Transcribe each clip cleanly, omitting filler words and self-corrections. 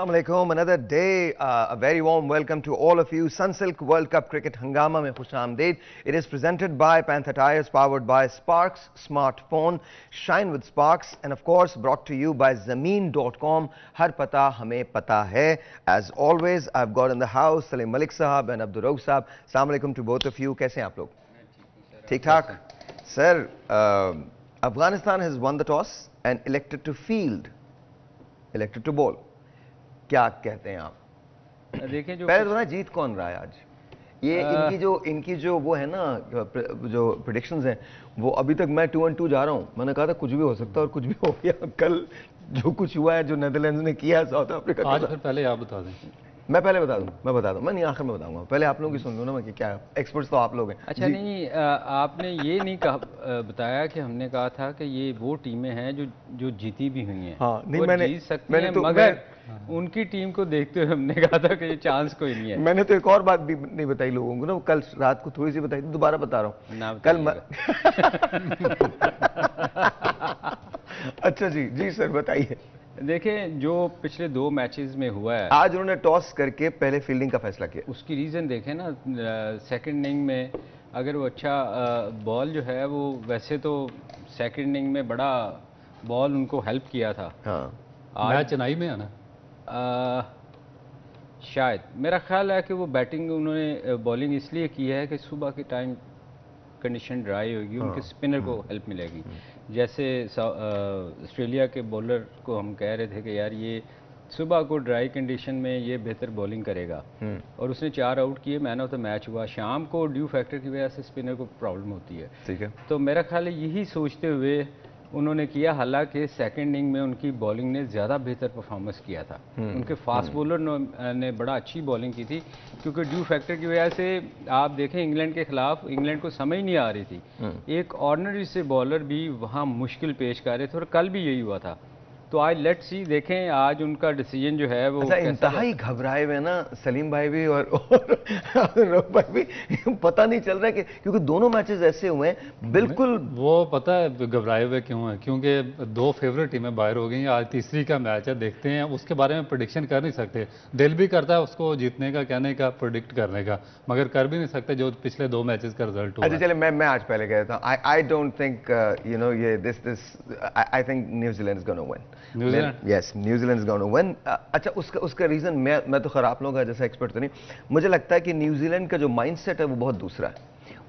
Assalamu alaikum. Another day, a very warm welcome to all of you. Sunsilk World Cup Cricket Hangama mein khush aamdeed. It is presented by Panther Tires, powered by Sparks Smartphone. Shine with Sparks, and of course brought to you by Zameen.com. Har pata hame pata hai. As always, I've got in the house Salim Malik Sahab and Abdur Rauf Sahab. Assalamu alaikum to both of you. Kaise hain aap log? Theek thak. Sir, Afghanistan has won the toss and elected to field, elected to bowl. क्या कहते हैं आप? देखिए जो पहले तो ना जीत कौन रहा है आज? ये इनकी जो वो है ना, जो प्रेडिक्शंस हैं, वो अभी तक मैं 2-2 जा रहा हूँ. मैंने कहा था कुछ भी हो सकता है और कुछ भी हो गया. कल जो कुछ हुआ है, जो नेदरलैंड्स ने किया साउथ अफ्रीका, आज फिर पहले आप बता दें. मैं पहले बता दूं. मैं नहीं, आखिर में बताऊंगा. पहले आप लोगों की सुन लो ना, मैं कि क्या एक्सपर्ट्स तो आप लोग हैं. अच्छा नहीं, आपने ये नहीं कहा, बताया कि हमने कहा था कि ये वो टीमें हैं जो जीती भी हुई हैं. हाँ, नहीं, वो मैंने जीत सकती मैंने हैं, तो मगर उनकी टीम को देखते हुए हमने कहा था कि ये चांस कोई नहीं है. मैंने तो एक और बात भी नहीं बताई लोगों को ना, कल रात को थोड़ी सी बताई थी, दोबारा बता रहा हूँ. कल अच्छा जी सर बताइए. देखें, जो पिछले 2 मैचेस में हुआ है, आज उन्होंने टॉस करके पहले फील्डिंग का फैसला किया. उसकी रीज़न देखें ना, सेकंड इनिंग में अगर वो अच्छा बॉल जो है, वो वैसे तो सेकंड इनिंग में बड़ा बॉल उनको हेल्प किया था. हाँ, मैच चेन्नई में है ना, शायद मेरा ख्याल है कि वो बैटिंग उन्होंने बॉलिंग इसलिए की है कि सुबह के टाइम कंडीशन ड्राई होगी, उनके स्पिनर को हेल्प मिलेगी. जैसे ऑस्ट्रेलिया के बॉलर को हम कह रहे थे कि यार ये सुबह को ड्राई कंडीशन में ये बेहतर बॉलिंग करेगा, और उसने 4 आउट किए, मैन ऑफ द मैच हुआ. शाम को ड्यू फैक्टर की वजह से स्पिनर को प्रॉब्लम होती है. ठीक है. तो मेरा ख्याल है यही सोचते हुए उन्होंने किया. हालांकि सेकंड इनिंग में उनकी बॉलिंग ने ज़्यादा बेहतर परफॉर्मेंस किया था. उनके फास्ट बॉलर ने बड़ा अच्छी बॉलिंग की थी, क्योंकि ड्यू फैक्टर की वजह से आप देखें इंग्लैंड के खिलाफ इंग्लैंड को समझ नहीं आ रही थी. एक ऑर्डिनरी से बॉलर भी वहाँ मुश्किल पेश कर रहे थे, और कल भी यही हुआ था. तो आज लेट्स सी, देखें आज उनका डिसीजन जो है वो. अच्छा, इंतहाई घबराए हुए ना सलीम भाई भी और रऊफ भाई भी. पता नहीं चल रहा है कि, क्योंकि दोनों मैचेस ऐसे हुए हैं बिल्कुल. वो पता है घबराए हुए क्यों है? क्योंकि 2 फेवरेट टीमें बाहर हो गई हैं. आज तीसरी का मैच है, देखते हैं. उसके बारे में प्रेडिक्शन कर नहीं सकते. दिल भी करता है उसको जीतने का, कहने का, प्रेडिक्ट करने का, मगर कर भी नहीं सकते जो पिछले 2 मैचेस का रिजल्ट हुआ. अच्छा चले, मैं आज पहले कहता हूँ, I don't think you know ये this I think New Zealand is gonna win. Yes, New Zealand is gonna win. अच्छा, उसका रीजन मैं तो खैर आप लोगों का जैसा एक्सपर्ट तो नहीं. मुझे लगता है कि न्यूजीलैंड का जो माइंडसेट है वो बहुत दूसरा है,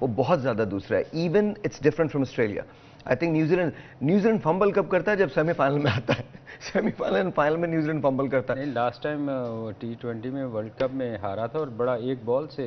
वो बहुत ज़्यादा दूसरा है. Even it's different from Australia. I think New Zealand fumble कब करता है? जब सेमीफाइनल में आता है. सेमीफाइनल फाइनल में न्यूजीलैंड फंबल करता है. नहीं, लास्ट टाइम T20 में वर्ल्ड कप में हारा था, और बड़ा एक बॉल से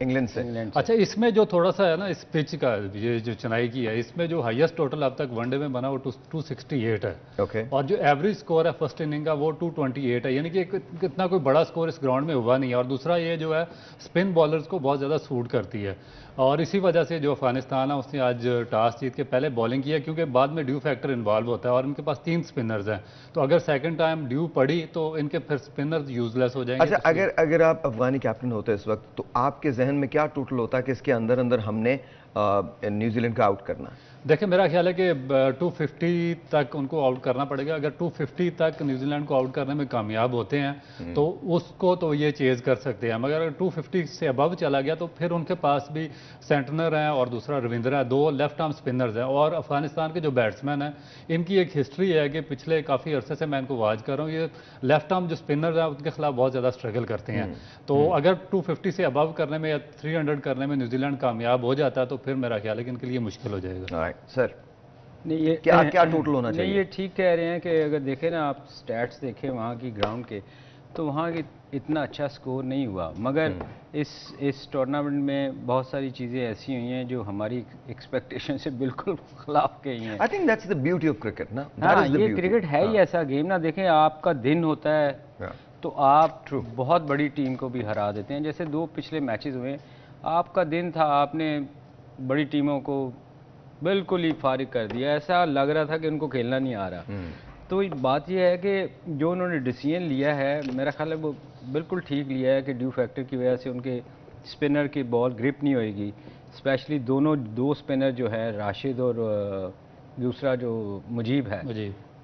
इंग्लैंड से. अच्छा, इसमें जो थोड़ा सा है ना इस पिच का, ये जो चेन्नई की है, इसमें जो हाईएस्ट टोटल अब तक वनडे में बना वो 268 है. ओके. और जो एवरेज स्कोर है फर्स्ट इनिंग का वो 228 है. यानी कि कितना कोई बड़ा स्कोर इस ग्राउंड में हुआ नहीं है. और दूसरा ये जो है स्पिन बॉलर्स को बहुत ज़्यादा सूट करती है, और इसी वजह से जो अफगानिस्तान है उसने आज टॉस जीत के पहले बॉलिंग की है, क्योंकि बाद में ड्यू फैक्टर इन्वॉल्व होता है, और इनके पास 3 स्पिनर्स हैं. तो अगर सेकंड टाइम ड्यू पड़ी तो इनके फिर स्पिनर्स यूजलेस हो जाएंगे. अच्छा, अगर आप अफगानी कैप्टन होते इस वक्त, तो आपके जहन में क्या टोटल होता कि इसके अंदर अंदर हमने न्यूजीलैंड का आउट करना? देखिए, मेरा ख्याल है कि 250 तक उनको आउट करना पड़ेगा. अगर 250 तक न्यूजीलैंड को आउट करने में कामयाब होते हैं तो उसको तो ये चेज कर सकते हैं, मगर अगर 250 से अबव चला गया तो फिर उनके पास भी सेंटनर हैं और दूसरा रविंद्र है, 2 लेफ्ट आर्म स्पिनर्स हैं. और अफगानिस्तान के जो बैट्समैन हैं, इनकी एक हिस्ट्री है कि पिछले काफ़ी अरसे से मैं इनको वाच कर रहा हूँ, ये लेफ्ट आर्म जो स्पिनर हैं उनके खिलाफ बहुत ज़्यादा स्ट्रगल करते हैं. तो अगर 250 से अबव करने में या 300 करने में न्यूजीलैंड कामयाब हो जाता है तो फिर मेरा ख्याल है कि इनके लिए मुश्किल हो जाएगा. सर, नहीं, ये क्या टोटल होना चाहिए? नहीं, ये ठीक कह रहे हैं कि अगर देखें ना आप स्टैट्स देखें वहाँ की ग्राउंड के, तो वहाँ की इतना अच्छा स्कोर नहीं हुआ. मगर इस टूर्नामेंट में बहुत सारी चीज़ें ऐसी हुई हैं जो हमारी एक्सपेक्टेशन से बिल्कुल खिलाफ गई हैं. I think that's the beauty of cricket ना. हाँ, ये क्रिकेट है ही ऐसा गेम ना. देखें, आपका दिन होता है तो आप बहुत बड़ी टीम को भी हरा देते हैं. जैसे 2 पिछले मैचेस हुए, आपका दिन था, आपने बड़ी टीमों को बिल्कुल ही फारिग कर दिया. ऐसा लग रहा था कि उनको खेलना नहीं आ रहा. तो बात यह है कि जो उन्होंने डिसीजन लिया है, मेरा ख्याल है वो बिल्कुल ठीक लिया है कि ड्यू फैक्टर की वजह से उनके स्पिनर की बॉल ग्रिप नहीं होएगी. स्पेशली 2 स्पिनर जो है, राशिद और दूसरा जो मुजीब है,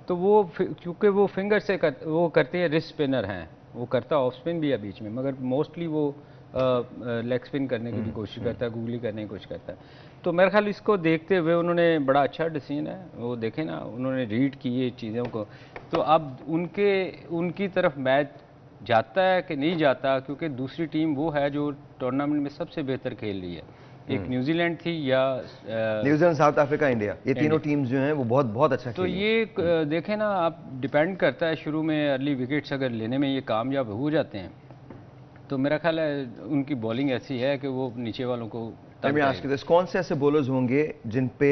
तो वो क्योंकि वो फिंगर से वो करते हैं, रिस्ट स्पिनर हैं, वो करता ऑफ स्पिन भी है बीच में, मगर मोस्टली वो लेग स्पिन करने की भी कोशिश करता है, गूगली करने की कोशिश करता है। तो मेरे ख्याल इसको देखते हुए उन्होंने बड़ा अच्छा डिसीजन है, वो देखें ना, उन्होंने रीड किए चीज़ों को। तो अब उनकी तरफ मैच जाता है कि नहीं जाता, क्योंकि दूसरी टीम वो है जो टूर्नामेंट में सबसे बेहतर खेल रही है। एक न्यूजीलैंड थी या न्यूजीलैंड, साउथ अफ्रीका, इंडिया, ये तीनों टीम्स जो हैं वो बहुत बहुत अच्छा तो ये देखें ना आप, डिपेंड करता है शुरू में अर्ली विकेट्स अगर लेने में ये कामयाब हो जाते हैं तो मेरा ख्याल है उनकी बॉलिंग ऐसी है कि वो नीचे वालों को कौन से ऐसे बॉलर्स होंगे जिन पे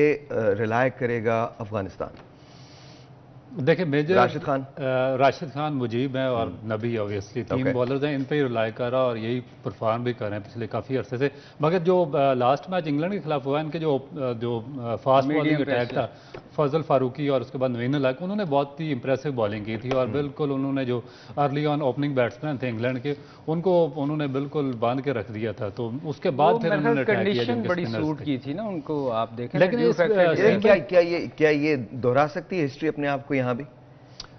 रिलाय करेगा अफगानिस्तान? देखिए मेजर राशिद खान, मुजीब है और नबी, ऑब्वियसली तीन बॉलर्स हैं, इन पे ही रिलाई कर रहा और यही परफॉर्म भी कर रहे हैं पिछले काफ़ी अरसे से। मगर जो लास्ट मैच इंग्लैंड के खिलाफ हुआ, इनके जो फास्ट बॉलिंग अटैक था, फजल फारूकी और उसके बाद नवीन उल हक, उन्होंने बहुत ही इंप्रेसिव बॉलिंग की थी और बिल्कुल उन्होंने जो अर्ली ऑन ओपनिंग बैट्समैन थे इंग्लैंड के, उनको उन्होंने बिल्कुल बांध के रख दिया था। तो उसके बाद फिर उन्होंने कंडीशन बड़ी सूट की थी ना उनको, आप देखें। लेकिन क्या ये दोहरा सकती है हिस्ट्री अपने आप को यहाँ भी?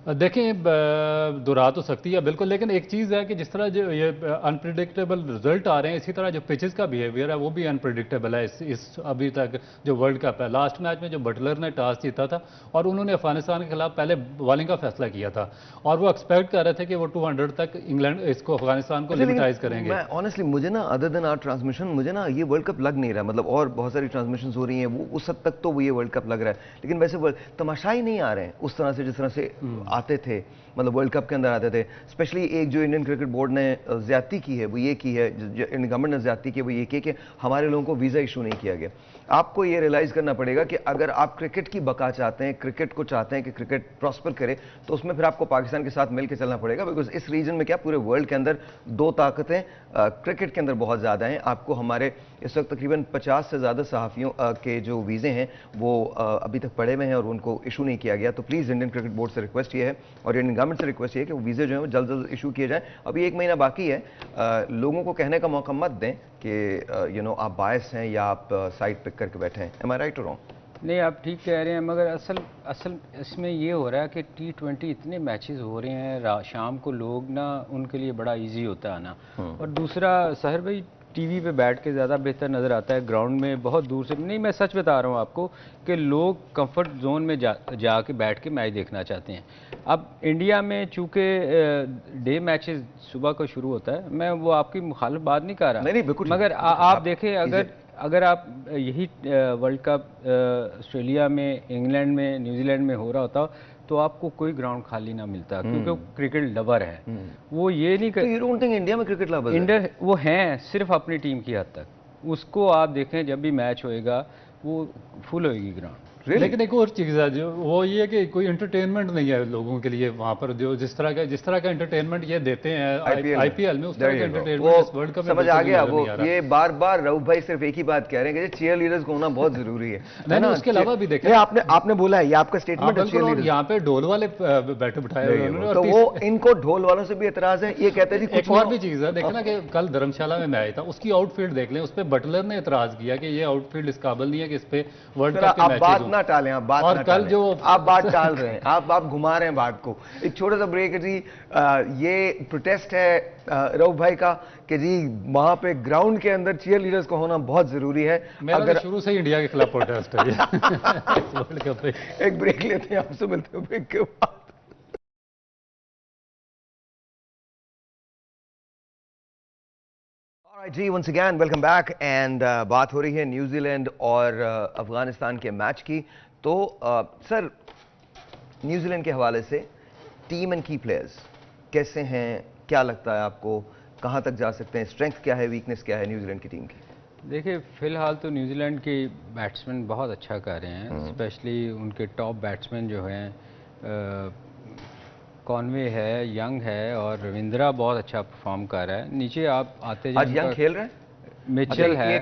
देखें दोहरा तो सकती है बिल्कुल, लेकिन एक चीज़ है कि जिस तरह जो ये अनप्रिडिक्टेबल रिजल्ट आ रहे हैं, इसी तरह जो पिचेस का बिहेवियर है वो भी अनप्रिडिक्टेबल है इस अभी तक जो वर्ल्ड कप है। लास्ट मैच में जो बटलर ने टॉस जीता था और उन्होंने अफगानिस्तान के खिलाफ पहले बॉलिंग का फैसला किया था और वो एक्सपेक्ट कर रहे थे कि वो 200 तक इंग्लैंड इसको अफगानिस्तान को लिमिटाइज करेंगे। मैं ऑनेस्टली, मुझे ना अदर देन आवर ट्रांसमिशन, मुझे ना ये वर्ल्ड कप लग नहीं रहा, मतलब और बहुत सारी ट्रांसमिशन हो रही हैं, वो उस हद तक तो वो ये वर्ल्ड कप लग रहा है, लेकिन वैसे तमाशा ही नहीं आ रहे हैं उस तरह से जिस तरह से आते थे, मतलब वर्ल्ड कप के अंदर आते थे। स्पेशली एक जो इंडियन क्रिकेट बोर्ड ने ज्यादती की है वो ये की है, इंडियन गवर्नमेंट ने ज्यादती की है वो ये की कि हमारे लोगों को वीज़ा इशू नहीं किया गया। आपको ये रियलाइज़ करना पड़ेगा कि अगर आप क्रिकेट की बका चाहते हैं, क्रिकेट को चाहते हैं कि क्रिकेट प्रॉस्पर करे, तो उसमें फिर आपको पाकिस्तान के साथ मिलकर चलना पड़ेगा, बिकॉज इस रीजन में क्या पूरे वर्ल्ड के अंदर दो ताकतें क्रिकेट के अंदर बहुत ज़्यादा हैं। आपको हमारे इस वक्त तकरीबन 50 से ज़्यादा सहाफ़ियों के जो वीज़े हैं वो अभी तक पड़े हुए हैं और उनको इशू नहीं किया गया। तो प्लीज़ इंडियन क्रिकेट बोर्ड से रिक्वेस्ट ये है और इंडियन गवर्नमेंट से रिक्वेस्ट ये है कि वो वीज़े जो हैं वो जल्द जल्द इशू किए जाएँ। अभी 1 महीना बाकी है, लोगों को कहने का मौका मत दें कि आप बायस हैं या आप साइड पिक करके बैठे हैं। एम आई राइट और रॉन्ग? नहीं, आप ठीक कह रहे हैं, मगर असल इसमें ये हो रहा है कि T20 इतने मैचेस हो रहे हैं शाम को, लोग ना उनके लिए बड़ा इजी होता है आना। और दूसरा सहर भाई, टीवी पे बैठ के ज़्यादा बेहतर नज़र आता है, ग्राउंड में बहुत दूर से नहीं। मैं सच बता रहा हूँ आपको कि लोग कंफर्ट जोन में जाके बैठ के मैच देखना चाहते हैं। अब इंडिया में चूँकि डे मैचेस सुबह को शुरू होता है, मैं वो आपकी मुखालिफ बात नहीं कर रहा, नहीं, मगर आप देखें, अगर आप यही वर्ल्ड कप ऑस्ट्रेलिया में, इंग्लैंड में, न्यूजीलैंड में हो रहा होता तो आपको कोई ग्राउंड खाली ना मिलता, क्योंकि वो क्रिकेट लवर है। वो ये नहीं कर, यू डोंट थिंक इंडिया में क्रिकेट लवर? इंडिया वो हैं सिर्फ अपनी टीम की हद तक। उसको आप देखें, जब भी मैच होएगा वो फुल होएगी ग्राउंड। लेकिन एक और चीज़ है जो वो ये कि कोई एंटरटेनमेंट नहीं है लोगों के लिए वहाँ पर, जो जिस तरह का एंटरटेनमेंट ये देते हैं आईपीएल में, उस तरह का एंटरटेनमेंट इस वर्ल्ड कप में समझ आ गया। वो ये बार बार रऊफ भाई सिर्फ एक ही बात कह रहे हैं कि चीयर लीडर्स को होना बहुत जरूरी है। नहीं, उसके अलावा भी देखें, आपने बोला है, ये आपका स्टेटमेंट है, यहाँ पे ढोल वाले बैठे बिठाए हुए हैं, तो वो इनको ढोल वालों से भी एतराज है। ये कहते हैं एक और भी चीज़ है, देखें ना कि कल धर्मशाला में मैच था, उसकी आउटफील्ड देख लें, उस पर बटलर ने एतराज किया कि ये आउटफील्ड इस काबिल नहीं है कि इस पे वर्ल्ड कप के मैच। बात ना टालें, आप बात और कल जो आप बात टाल रहे हैं, आप घुमा रहे हैं बात को। एक छोटा सा ब्रेक है जी। ये प्रोटेस्ट है रऊफ भाई का कि जी वहां पे ग्राउंड के अंदर चीयर लीडर्स को होना बहुत जरूरी है। अगर शुरू से ही इंडिया के खिलाफ प्रोटेस्ट है वर्ल्ड कप पे। एक ब्रेक लेते हैं, आपसे मिलते हैं ब्रेक के बाद। जी once again welcome back and बात हो रही है न्यूजीलैंड और अफगानिस्तान के मैच की। तो सर, न्यूजीलैंड के हवाले से टीम एंड की प्लेयर्स कैसे हैं, क्या लगता है आपको, कहां तक जा सकते हैं, स्ट्रेंथ क्या है, वीकनेस क्या है न्यूजीलैंड की टीम की? देखिए, फिलहाल तो न्यूजीलैंड के बैट्समैन बहुत अच्छा कर रहे हैं, स्पेशली उनके टॉप बैट्समैन जो हैं, कॉनवे है, यंग है और रविंद्रा बहुत अच्छा परफॉर्म कर रहा है। नीचे आप आते आज यंग खेल रहे हैं, मिचेल है। ये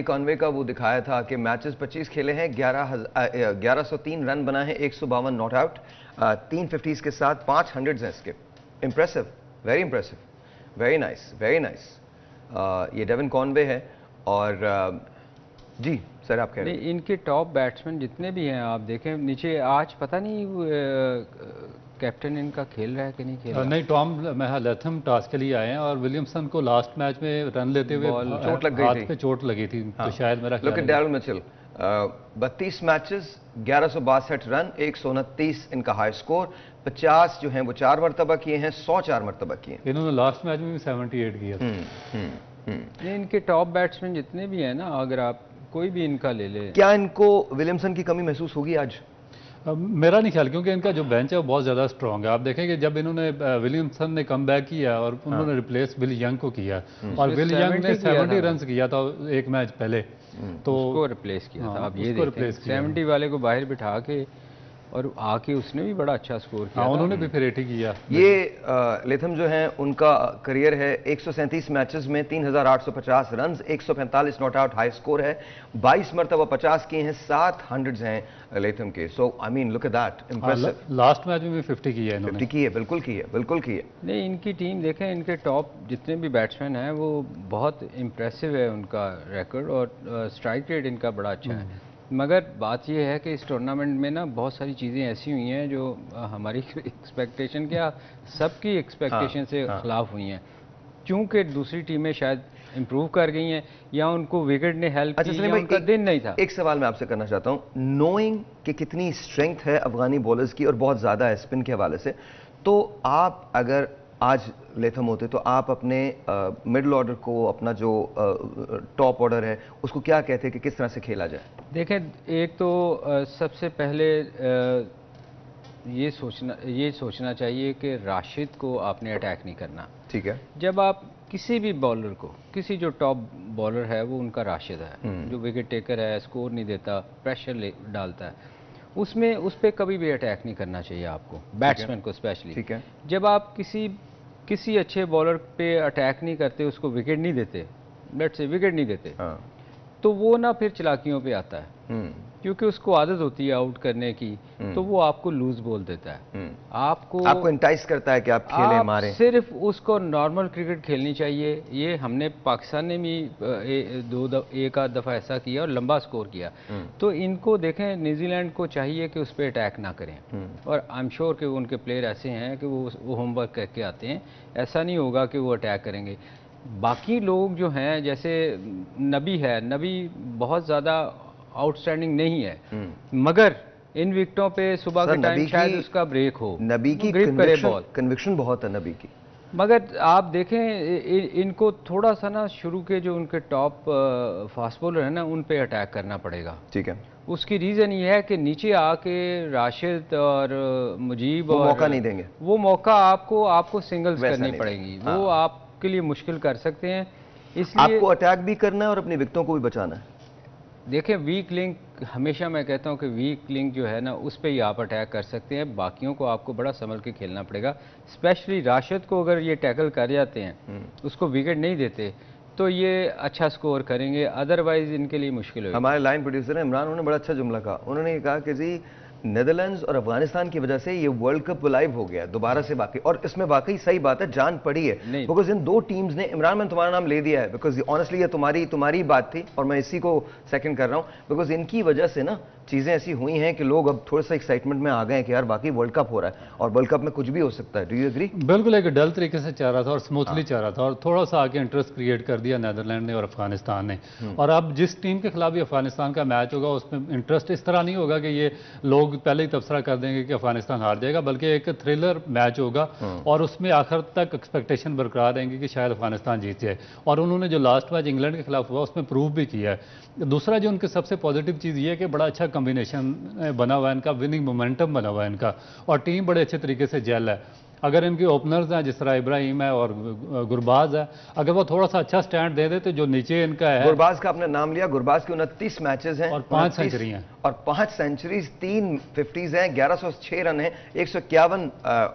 कॉनवे का वो दिखाया था कि मैचेस 25 खेले हैं, 1103 रन बना है, 152 नॉट आउट, 3 50s के साथ 5 100s हैं इसके। Impressive, very impressive, very nice, very nice. ये डेविन कॉनवे है और जी सर आप कह रहे हैं इनके टॉप बैट्समैन जितने भी हैं आप देखें नीचे, आज पता नहीं कैप्टन इनका खेल रहा है कि नहीं खेल रहा? नहीं, टॉम लैथम टॉस के लिए आए हैं और विलियमसन को लास्ट मैच में रन लेते हुए चोट लग गई हाथ थी, पे चोट लगी थी। तो शायद मेरा look at Darrell Mitchell, 32 matches, 1162 run, 129 इनका हाई स्कोर, 50 जो हैं वो 4 मरतबा किए हैं, 100 4 मरतबा किए हैं। इन्होंने लास्ट मैच में भी 78 किया था। ये इनके टॉप बैट्समैन जितने भी हैं ना, अगर आप कोई भी इनका ले ले, क्या इनको विलियमसन की कमी महसूस होगी आज? मेरा नहीं ख्याल, क्योंकि इनका जो बेंच है वो बहुत ज़्यादा स्ट्रॉन्ग है। आप देखेंगे जब इन्होंने विलियमसन ने कम बैक किया और उन्होंने रिप्लेस विल यंग को किया और विल यंग ने 70 रन किया था एक मैच पहले, तो उसको रिप्लेस किया था। अब ये देखें 70 वाले को बाहर बिठा के और आके उसने भी बड़ा अच्छा स्कोर किया। उन्होंने भी फिर 80 किया। ये लेथम जो हैं उनका करियर है 137 मैचेस में 3850 run, 145 not out high score है, 22 मरतबा 50 किए हैं, 7 हंड्रेड्स हैं लेथम के। So I mean look at that, impressive. Last match में भी 50 की है इन्होंने। 50 की है, बिल्कुल की है, बिल्कुल की है। नहीं, इनकी टीम देखें, इनके टॉप जितने भी बैट्समैन हैं वो बहुत इम्प्रेसिव है उनका रिकॉर्ड, और स्ट्राइक रेट इनका बड़ा अच्छा है। मगर बात यह है कि इस टूर्नामेंट में ना बहुत सारी चीज़ें ऐसी हुई हैं जो हमारी एक्सपेक्टेशन, क्या सबकी एक्सपेक्टेशन से खिलाफ हुई हैं, चूँकि दूसरी टीमें शायद इम्प्रूव कर गई हैं या उनको विकेट ने हेल्प की या उनका दिन नहीं था। एक सवाल मैं आपसे करना चाहता हूँ, नोइंग कि कितनी स्ट्रेंथ है अफगानी बॉलर्स की और बहुत ज़्यादा है स्पिन के हवाले से, तो आप अगर आज लेथम होते तो आप अपने मिडिल ऑर्डर को, अपना जो टॉप ऑर्डर है उसको क्या कहते कि किस तरह से खेला जाए? देखें, एक तो सबसे पहले ये सोचना चाहिए कि राशिद को आपने अटैक नहीं करना। ठीक है। जब आप किसी भी बॉलर को, किसी जो टॉप बॉलर है वो उनका राशिद है, जो विकेट टेकर है, स्कोर नहीं देता, प्रेशर डालता है, उसमें उस पर कभी भी अटैक नहीं करना चाहिए आपको, बैट्समैन को स्पेशली। ठीक है। जब आप किसी अच्छे बॉलर पे अटैक नहीं करते, उसको विकेट नहीं देते, लेट्स से विकेट नहीं देते, तो वो ना फिर चलाकियों पे आता है, क्योंकि उसको आदत होती है आउट करने की, तो वो आपको लूज बोल देता है। आपको इंटाइस करता है कि आप खेलें, मारें। सिर्फ उसको नॉर्मल क्रिकेट खेलनी चाहिए। ये हमने पाकिस्तान ने भी एक आध दफ़ा ऐसा किया और लंबा स्कोर किया। तो इनको देखें, न्यूजीलैंड को चाहिए कि उस पर अटैक ना करें, और आई एम श्योर कि उनके प्लेयर ऐसे हैं कि वो होमवर्क करके आते हैं, ऐसा नहीं होगा कि वो अटैक करेंगे। बाकी लोग जो हैं, जैसे नबी है, नबी बहुत ज़्यादा आउटस्टैंडिंग नहीं है, मगर इन विकेटों पे सुबह के टाइम शायद उसका ब्रेक हो, नबी की कन्विक्शन बहुत है नबी की। मगर आप देखें इनको थोड़ा सा ना शुरू के जो उनके टॉप फास्ट बॉलर है ना, उन पे अटैक करना पड़ेगा। ठीक है। उसकी रीज़न ये है कि नीचे आके राशिद और मुजीब और मौका नहीं देंगे, वो मौका आपको सिंगल्स करनी पड़ेगी, वो आपके लिए मुश्किल कर सकते हैं। इसलिए आपको अटैक भी करना है और अपनी विकेटों को भी बचाना है। देखिए, वीक लिंक, हमेशा मैं कहता हूं कि वीक लिंक जो है ना, उस पे ही आप अटैक कर सकते हैं, बाकियों को आपको बड़ा संभल के खेलना पड़ेगा। स्पेशली राशिद को अगर ये टैकल कर जाते हैं, उसको विकेट नहीं देते, तो ये अच्छा स्कोर करेंगे, अदरवाइज इनके लिए मुश्किल होगी। हमारे लाइन प्रोड्यूसर हैं इमरान, उन्होंने बड़ा अच्छा जुमला कहा। उन्होंने ये कहा कि जी नेदरलैंड्स और अफगानिस्तान की वजह से ये वर्ल्ड कप लाइव हो गया दोबारा से बाकी, और इसमें वाकई सही बात है, जान पड़ी है, बिकॉज इन दो टीम्स ने, इमरान मैंने तुम्हारा नाम ले दिया है बिकॉज ऑनेस्टली ये तुम्हारी बात थी और मैं इसी को सेकंड कर रहा हूं, बिकॉज इनकी वजह से ना चीजें ऐसी हुई हैं कि लोग अब थोड़ा सा एक्साइटमेंट में आ गए हैं कि यार बाकी वर्ल्ड कप हो रहा है और वर्ल्ड कप में कुछ भी हो सकता है। Do you agree? बिल्कुल, एक डल तरीके से चल रहा था और स्मूथली चल रहा था, और थोड़ा सा आगे इंटरेस्ट क्रिएट कर दिया नेदरलैंड ने और अफगानिस्तान ने। और अब जिस टीम के खिलाफ भी अफगानिस्तान का मैच होगा, उसमें इंटरेस्ट इस तरह नहीं होगा कि ये लोग पहले ही तबसरा कर देंगे कि अफगानिस्तान हार जाएगा, बल्कि एक थ्रिलर मैच होगा और उसमें आखिर तक एक्सपेक्टेशन बरकरार रहेंगी कि शायद अफगानिस्तान जीत जाए। और उन्होंने जो लास्ट मैच इंग्लैंड के खिलाफ हुआ उसमें प्रूव भी किया है। दूसरा जो उनके सबसे पॉजिटिव चीज़ ये है कि बड़ा अच्छा कॉम्बिनेशन बना हुआ है इनका, विनिंग मोमेंटम बना हुआ है इनका, और टीम बड़े अच्छे तरीके से जेल है। अगर इनके ओपनर्स हैं जिस तरह इब्राहिम है और गुरबाज है, अगर वो थोड़ा सा अच्छा स्टैंड दे दे तो जो नीचे इनका है, गुरबाज का आपने नाम लिया, गुरबाज के 29 मैचेस हैं और 5 सेंचुरी हैं, और 5 सेंचुरीज, 3 50s हैं, 1106 रन है, 151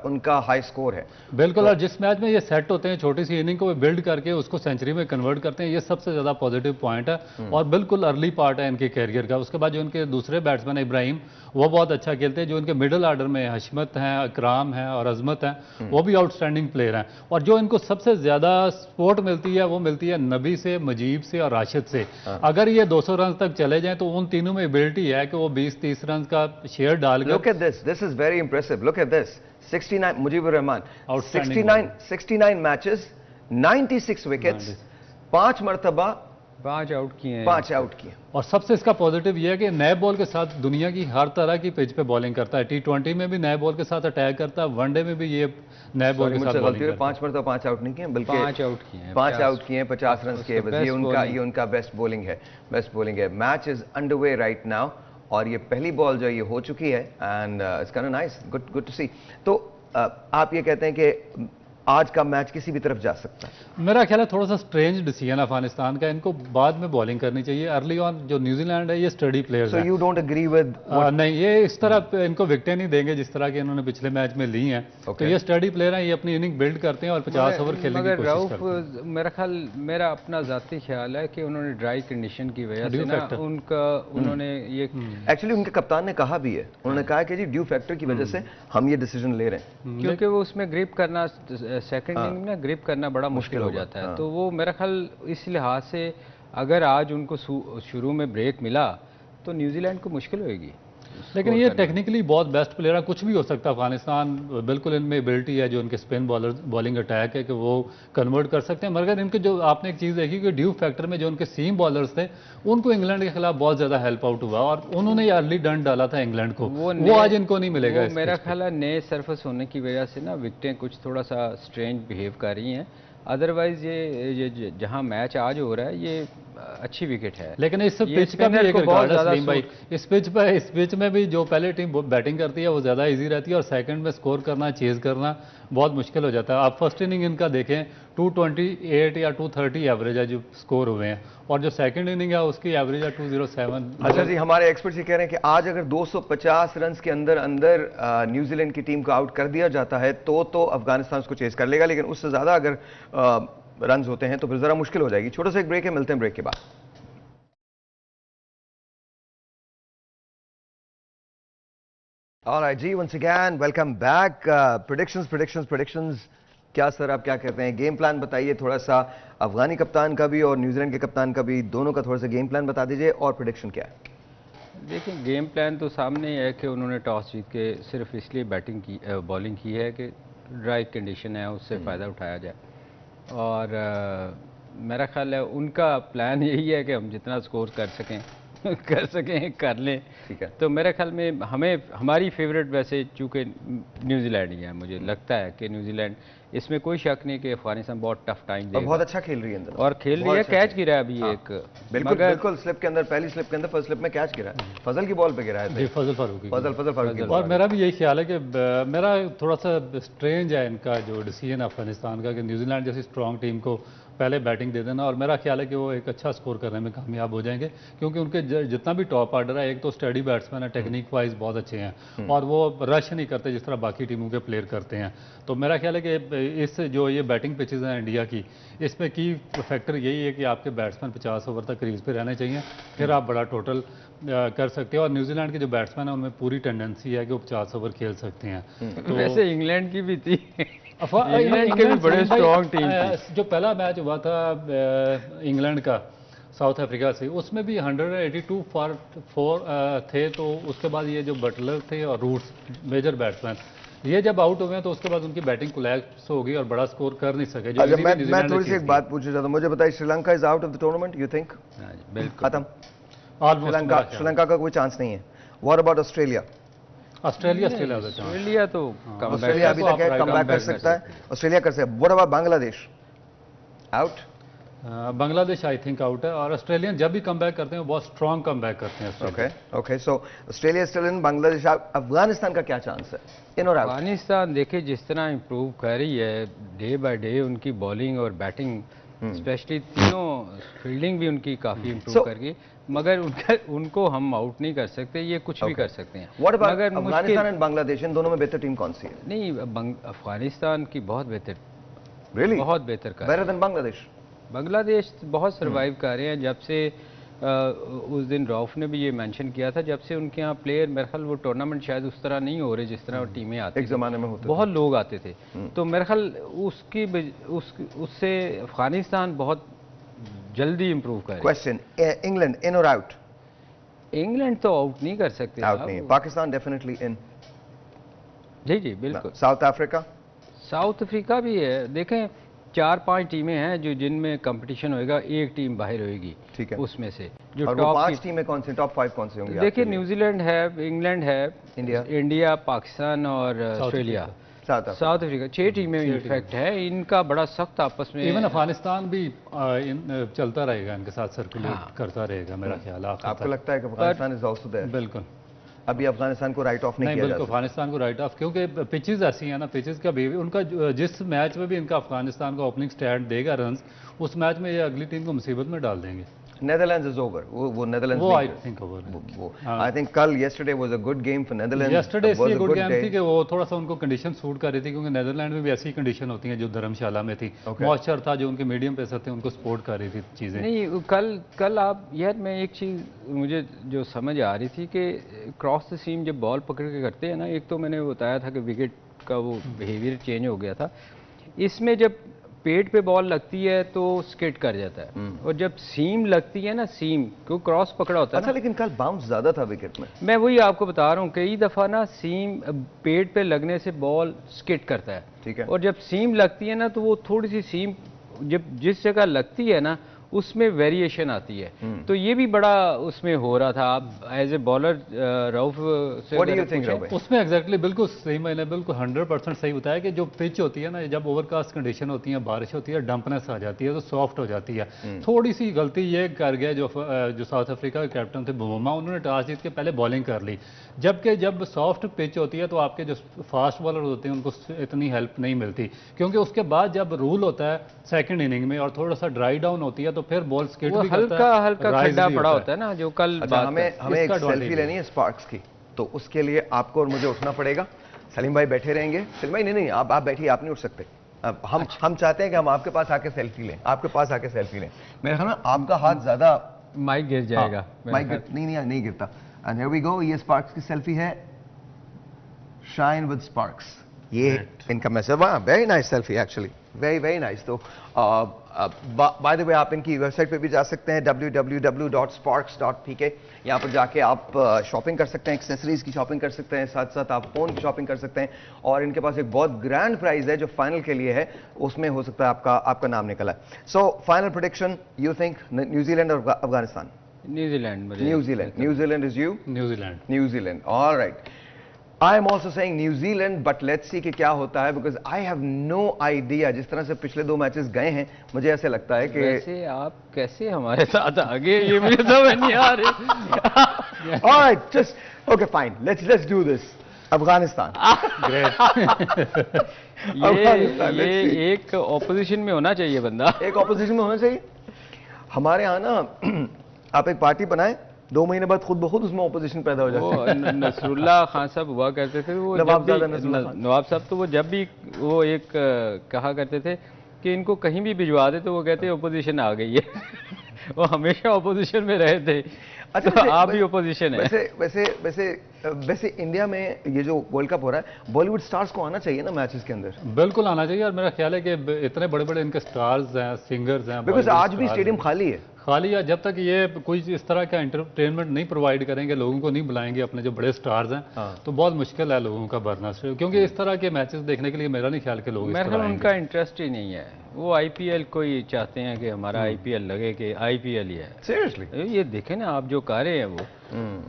उनका हाई स्कोर है। बिल्कुल। और जिस मैच में ये सेट होते हैं, छोटी सी इनिंग को बिल्ड करके उसको सेंचुरी में कन्वर्ट करते हैं, ये सबसे ज्यादा पॉजिटिव पॉइंट है और बिल्कुल अर्ली पार्ट है इनके कैरियर का। उसके बाद जो इनके दूसरे बैट्समैन इब्राहिम, वो बहुत अच्छा खेलते हैं। जो इनके मिडिल ऑर्डर में हशमत हैं, अकराम हैं और अजमत हैं, हैं वो भी आउटस्टैंडिंग प्लेयर हैं। और जो इनको सबसे ज़्यादा सपोर्ट मिलती है वो मिलती है नबी से, मजीब से और राशिद से। अगर ये 200 रन तक चले जाएं तो उन तीनों में एबिलिटी है कि वो 20-30 रन का शेयर डालकर। Look at this. This is very impressive. Look at this. 69 Mujibur Rahman. 69 matches, 96 wickets, 5 मरतबा 5 आउट किए हैं। 5 आउट किए। और सबसे इसका पॉजिटिव ये है कि नए बॉल के साथ दुनिया की हर तरह की पिच पे बॉलिंग करता है। T20 में भी नए बॉल के साथ अटैक करता है, वनडे में भी ये नए बॉल के साथ बॉलिंग करता है। 5 मरतबा 5 आउट नहीं किए बल्कि 5 आउट किए हैं। 5 आउट किए हैं 50 रन के। ये उनका बेस्ट बॉलिंग है, बेस्ट बॉलिंग है। Match is underway right now और ये पहली बॉल जो ये हो चुकी है and it's kind of nice, good to see. तो आप ये कहते हैं कि आज का मैच किसी भी तरफ जा सकता है। मेरा ख्याल है थोड़ा सा स्ट्रेंज डिसीजन अफगानिस्तान का, इनको बाद में बॉलिंग करनी चाहिए। अर्ली ऑन जो न्यूजीलैंड है ये स्टडी प्लेयर्स हैं। So you don't agree with? नहीं, ये इस तरह इनको विकेटें नहीं देंगे जिस तरह के इन्होंने पिछले मैच में ली हैं। तो ये स्टडी प्लेयर हैं, ये अपनी इनिंग बिल्ड करते हैं और 50 ओवर खेलने की कोशिश करते हैं। मेरा अपना जाती ख्याल है कि उन्होंने ड्राई कंडीशन की वजह से ना उन्होंने ये एक्चुअली उनके कप्तान ने कहा भी है, उन्होंने कहा कि जी ड्यू फैक्टर की वजह से हम ये डिसीजन ले रहे हैं, क्योंकि वो उसमें ग्रिप करना सेकंड इनिंग में ग्रिप करना बड़ा मुश्किल हो जाता है। तो वो मेरा ख्याल इस लिहाज से अगर आज उनको शुरू में ब्रेक मिला तो न्यूजीलैंड को मुश्किल होगी। लेकिन ये टेक्निकली बहुत बेस्ट प्लेयर है, कुछ भी हो सकता है। अफगानिस्तान बिल्कुल इनमें एबिलिटी है, जो इनके स्पिन बॉलिंग अटैक है कि वो कन्वर्ट कर सकते हैं। मगर इनके जो आपने एक चीज़ देखी कि ड्यू फैक्टर में जो उनके सीम बॉलर्स थे उनको इंग्लैंड के खिलाफ बहुत ज़्यादा हेल्प आउट हुआ और उन्होंने अर्ली डन डाला था इंग्लैंड को, वो आज इनको नहीं मिलेगा। मेरा ख्याल है नए सरफेस होने की वजह से ना विकेटें कुछ थोड़ा सा स्ट्रेंज बिहेव कर रही हैं। अदरवाइज ये जहां मैच आज हो रहा है ये अच्छी विकेट है। लेकिन इस पिच का भी एक रिकॉर्ड है सलीम भाई, इस पिच में भी जो पहले टीम बैटिंग करती है वो ज़्यादा इजी रहती है और सेकंड में स्कोर करना, चेज करना बहुत मुश्किल हो जाता है। आप फर्स्ट इनिंग इनका देखें 228 या 230 एवरेज है जो स्कोर हुए हैं और जो सेकंड इनिंग है उसकी एवरेज है 207। अच्छा जी, हमारे एक्सपर्ट्स ये कह रहे हैं कि आज अगर 250 रन के अंदर अंदर न्यूजीलैंड की टीम को आउट कर दिया जाता है तो अफगानिस्तान उसको चेज कर लेगा, लेकिन उससे ज्यादा अगर रन होते हैं तो फिर जरा मुश्किल हो जाएगी। छोटा सा एक ब्रेक है, मिलते हैं ब्रेक के बाद। ऑलराइट जी, once again welcome back. Predictions क्या सर, आप क्या कहते हैं? गेम प्लान बताइए थोड़ा सा, अफगानी कप्तान का भी और न्यूजीलैंड के कप्तान का भी, दोनों का थोड़ा सा गेम प्लान बता दीजिए और प्रेडिक्शन क्या है? देखिए गेम प्लान तो सामने ही है कि उन्होंने टॉस जीत के सिर्फ इसलिए बॉलिंग की है कि ड्राई कंडीशन है उससे फ़ायदा उठाया जाए और मेरा ख्याल है उनका प्लान यही है कि हम जितना स्कोर कर सकें कर लें। ठीक है, तो मेरे ख्याल में हमारी फेवरेट वैसे चूँकि न्यूजीलैंड ही है, मुझे लगता है कि न्यूजीलैंड, इसमें कोई शक नहीं कि अफगानिस्तान बहुत टफ टाइम देगा। बहुत अच्छा खेल रही है अंदर और खेल रही है, कैच गिरा है अभी एक, बिल्कुल स्लिप के अंदर, पहली स्लिप के अंदर फर्स्ट स्लिप में कैच गिरा है, फजल की बॉल पे गिरा है, फजल फारूकी। और मेरा भी यही ख्याल है कि मेरा थोड़ा सा स्ट्रेंज है इनका जो डिसीजन अफगानिस्तान का कि न्यूजीलैंड जैसी स्ट्रॉन्ग टीम को पहले बैटिंग दे देना, और मेरा ख्याल है कि वो एक अच्छा स्कोर करने में कामयाब हो जाएंगे क्योंकि उनके जितना भी टॉप ऑर्डर है, एक तो स्टडी बैट्समैन है, टेक्निक वाइज बहुत अच्छे हैं और वो रश नहीं करते जिस तरह बाकी टीमों के प्लेयर करते हैं। तो मेरा ख्याल है कि इस जो ये बैटिंग पिचेस हैं इंडिया की, इसमें की फैक्टर यही है कि आपके बैट्समैन 50 ओवर तक क्रीज पे रहने चाहिए, फिर आप बड़ा टोटल कर सकते हैं। और न्यूजीलैंड के जो बैट्समैन है उनमें पूरी टेंडेंसी है कि वो 50 ओवर खेल सकते हैं। तो वैसे इंग्लैंड की भी थी, इंग्लैंड के भी बड़े स्ट्रॉन्ग टीम थी। जो पहला मैच हुआ था इंग्लैंड का साउथ अफ्रीका से, उसमें भी 182 फॉर 4 थे। तो उसके बाद ये जो बटलर थे और रूट्स मेजर बैट्समैन, ये जब आउट हो गए तो उसके बाद उनकी बैटिंग कोलैप्स हो गई और बड़ा स्कोर कर नहीं सके। अच्छा, मैं थोड़ी सी एक बात पूछना चाहता हूँ, मुझे बताइए Sri Lanka is out of the tournament, you think? बिल्कुल खत्म, श्रीलंका का कोई चांस नहीं है। What about Australia? ऑस्ट्रेलिया तो ऑस्ट्रेलिया अभी तक कमबैक कर सकता है, ऑस्ट्रेलिया कर सकता है। What about Bangladesh? Out? Bangladesh I think out है, और ऑस्ट्रेलियन जब भी कमबैक करते हैं बहुत स्ट्रॉन्ग कमबैक करते हैं। Okay, so Australia still in, Bangladesh out. Afghanistan का क्या चांस है? इन और आउट? अफगानिस्तान देखिए जिस तरह इंप्रूव कर रही है डे बाय डे, उनकी बॉलिंग और बैटिंग स्पेशली तीनों, फील्डिंग भी उनकी काफ़ी इंप्रूव कर गई, मगर उनको हम आउट नहीं कर सकते, ये कुछ भी कर सकते हैं। मगर अफगानिस्तान एंड बांग्लादेश, इन दोनों में बेहतर टीम कौन सी है? नहीं, अफगानिस्तान की बहुत बेहतर, really? बहुत बेहतर कर, बेटर देन बांग्लादेश। बांग्लादेश बहुत सर्वाइव कर रहे हैं जब से उस दिन रऊफ ने भी ये मेंशन किया था, जब से उनके यहाँ प्लेयर मेरे ख्याल वो टूर्नामेंट शायद उस तरह नहीं हो रहे जिस तरह वो टीमें आती एक ज़माने में होते बहुत लोग आते थे, तो मेरे ख्याल उससे अफगानिस्तान बहुत जल्दी इंप्रूव करे। क्वेश्चन, इंग्लैंड इन और आउट? इंग्लैंड तो आउट नहीं कर सकते। आउट नहीं। Pakistan definitely in? जी जी बिल्कुल। South Africa? साउथ अफ्रीका भी है, देखें 4-5 टीमें हैं जो जिनमें कंपटीशन होएगा, एक टीम बाहर होएगी, ठीक है, उसमें से जो और टॉप 5 टीमें कौन सी, टॉप 5 कौन सी होंगी? देखिए न्यूजीलैंड है, इंग्लैंड है, इंडिया, पाकिस्तान और ऑस्ट्रेलिया, साउथ अफ्रीका, 6 टीमें इनफैक्ट है। इनका बड़ा सख्त आपस में, इवन अफगानिस्तान भी चलता रहेगा इनके साथ, सर्कुलेट करता रहेगा मेरा ख्याल। आपको लगता है कि अफगानिस्तान इज आल्सो देयर? बिल्कुल, अभी अफगानिस्तान को राइट ऑफ नहीं किया बिल्कुल अफगानिस्तान को राइट ऑफ, क्योंकि पिचेस ऐसी हैं ना, पिचेस का भी उनका जिस मैच में भी इनका अफगानिस्तान का ओपनिंग स्टैंड देगा रन्स, उस मैच में ये अगली टीम को मुसीबत में डाल देंगे। नेदरलैंड्स इज ओवर, वो नेदरलैंड्स, वो I think over. I think कल yesterday was a good game for Netherlands. Yesterday इसलिए गुड गेम थी कि वो थोड़ा सा उनको कंडीशन सूट कर रही थी, क्योंकि नेदरलैंड में भी ऐसी कंडीशन होती हैं जो धर्मशाला में थी, मॉइस्चर था जो उनके मीडियम पेसर थे उनको सपोर्ट कर रही थी चीज़ें। नहीं कल आप यार, मैं एक चीज़ मुझे जो समझ आ रही थी कि क्रॉस द सीम जब बॉल पकड़ के करते हैं ना, एक तो मैंने बताया था कि विकेट का वो बिहेवियर चेंज हो गया था, इसमें जब पेट पे बॉल लगती है तो स्किड कर जाता है, और जब सीम लगती है ना, सीम क्यों क्रॉस पकड़ा होता है। अच्छा, लेकिन कल बाउंस ज्यादा था विकेट में। मैं वही आपको बता रहा हूँ, कई दफा ना सीम पेट पे लगने से बॉल स्किड करता है, ठीक है, और जब सीम लगती है ना तो वो थोड़ी सी सीम जब जिस जगह लगती है ना उसमें वेरिएशन आती है, तो ये भी बड़ा उसमें हो रहा था। आप एज ए बॉलर रऊफ से उसमें एग्जैक्टली बिल्कुल सही, मैंने बिल्कुल 100% सही बताया कि जो पिच होती है ना, जब ओवरकास्ट कंडीशन होती है, बारिश होती है, डंपनेस आ जाती है तो सॉफ्ट हो जाती है। थोड़ी सी गलती ये कर गया जो साउथ अफ्रीका के कैप्टन थे बुमा, उन्होंने टॉस जीत के पहले बॉलिंग कर ली, जबकि जब सॉफ्ट पिच होती है तो आपके जो फास्ट बॉलर होते हैं उनको इतनी हेल्प नहीं मिलती, क्योंकि उसके बाद जब रूल होता है सेकंड इनिंग में और थोड़ा सा ड्राई डाउन होती है तो फिर बॉल स्किड भी हल्का हल्का खड्डा पड़ा होता है ना, जो कल हमें एक सेल्फी लेनी है स्पार्क्स की, तो उसके लिए आपको और मुझे उठना पड़ेगा। सलीम भाई बैठे रहेंगे। सलीम भाई नहीं, आप बैठिए, आप नहीं उठ सकते। अब हम चाहते हैं कि हम आपके पास आके सेल्फी लें, आपके पास आके सेल्फी लें। मेरे ख्याल में आपका हाथ ज्यादा, माइक गिर जाएगा। माइक नहीं गिरता। एंड हियर वी गो, ये स्पार्क्स की सेल्फी है, शाइन विद स्पार्क्स, ये इनका message. Very nice selfie actually, very nice. तो बाय द वे आप इनकी वेबसाइट पे भी जा सकते हैं, www.sparks.pk। यहाँ पर जाके आप शॉपिंग कर सकते हैं, एक्सेसरीज की शॉपिंग कर सकते हैं, साथ साथ आप फोन की शॉपिंग कर सकते हैं, और इनके पास एक बहुत ग्रैंड प्राइज है जो फाइनल के लिए है, उसमें हो सकता है आपका नाम निकला है। So final prediction, you think New Zealand और Afghanistan? New Zealand is you? New Zealand, alright. I am also saying New Zealand, but let's see कि क्या होता है, because I have no idea। जिस तरह से पिछले 2 मैचेस गए हैं, मुझे ऐसे लगता है कि वैसे आप कैसे हमारे साथ आगे, ये मुझे समझ नहीं आ रही। All right, just okay, fine. Let's do this. Afghanistan. ये एक ऑपोजिशन में होना चाहिए बंदा, एक ऑपोजिशन में होना चाहिए। हमारे यहाँ ना आप एक पार्टी बनाए, 2 महीने बाद खुद ब खुद उसमें ऑपोजिशन पैदा हो जाता है। नसरुल्लाह खान साहब हुआ करते थे, वो नवाब साहब, तो वो जब भी वो एक कहा करते थे कि इनको कहीं भी भिजवा दे तो वो कहते ऑपोजिशन आ गई है। वो हमेशा ऑपोजिशन में रहे थे। अच्छा, तो आप भी ऑपोजिशन है। वैसे इंडिया में ये जो वर्ल्ड कप हो रहा है, बॉलीवुड स्टार्स को आना चाहिए ना मैचेस के अंदर? बिल्कुल आना चाहिए, और मेरा ख्याल है कि इतने बड़े बड़े इनके स्टार्स हैं, सिंगर्स हैं, बिकॉज आज भी स्टेडियम खाली है। जब तक ये कोई इस तरह का एंटरटेनमेंट नहीं प्रोवाइड करेंगे, लोगों को नहीं बुलाएंगे अपने जो बड़े स्टार्स हैं, तो बहुत मुश्किल है लोगों का भरना, क्योंकि इस तरह के मैचेस देखने के लिए मेरा नहीं ख्याल के लोग, मेरे ख्याल उनका इंटरेस्ट ही नहीं है। वो आईपीएल को ही चाहते हैं कि हमारा आईपीएल लगे, कि आईपीएल ही है। सीरियसली ये देखें ना आप जो कर रहे हैं वो,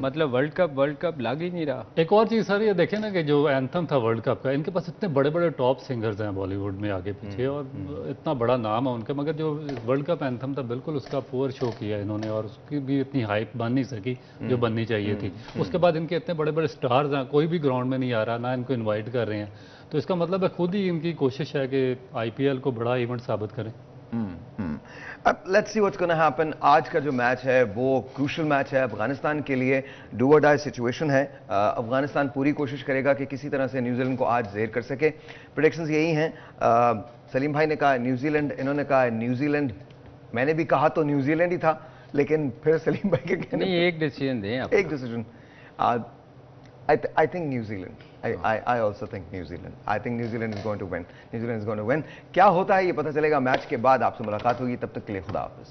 मतलब वर्ल्ड कप लग ही नहीं रहा। एक और चीज़ सर, ये देखें ना कि जो एंथम था वर्ल्ड कप का, इनके पास इतने बड़े बड़े टॉप सिंगर्स हैं बॉलीवुड में आगे पीछे, और इतना बड़ा नाम है उनका, मगर जो वर्ल्ड कप एंथम था बिल्कुल उसका पुअर शो किया इन्होंने, और उसकी भी इतनी हाइप बन नहीं सकी जो बननी चाहिए थी। उसके बाद इनके इतने बड़े बड़े स्टार्स हैं, कोई भी ग्राउंड में नहीं आ रहा, ना इनको इन्वाइट कर रहे हैं, तो इसका मतलब है खुद ही इनकी कोशिश है कि आईपीएल को बड़ा इवेंट साबित करें। अब let's see what's gonna happen. आज का जो मैच है वो क्रूशल मैच है अफगानिस्तान के लिए, डू और डाई सिचुएशन है। अफगानिस्तान पूरी कोशिश करेगा कि किसी तरह से न्यूजीलैंड को आज ज़ेर कर सके। प्रेडिक्शंस यही हैं। सलीम भाई ने कहा न्यूजीलैंड, इन्होंने कहा न्यूजीलैंड, मैंने भी कहा तो न्यूजीलैंड ही था, लेकिन फिर सलीम भाई के कहने नहीं, एक डिसीजन दें आप। एक decision I think New Zealand. I also think New Zealand. I think New Zealand is going to win. New Zealand is going to win. क्या होता है ये पता चलेगा मैच के बाद। आपसे मुलाकात होगी, तब तक के लिए खुदा हाफिज।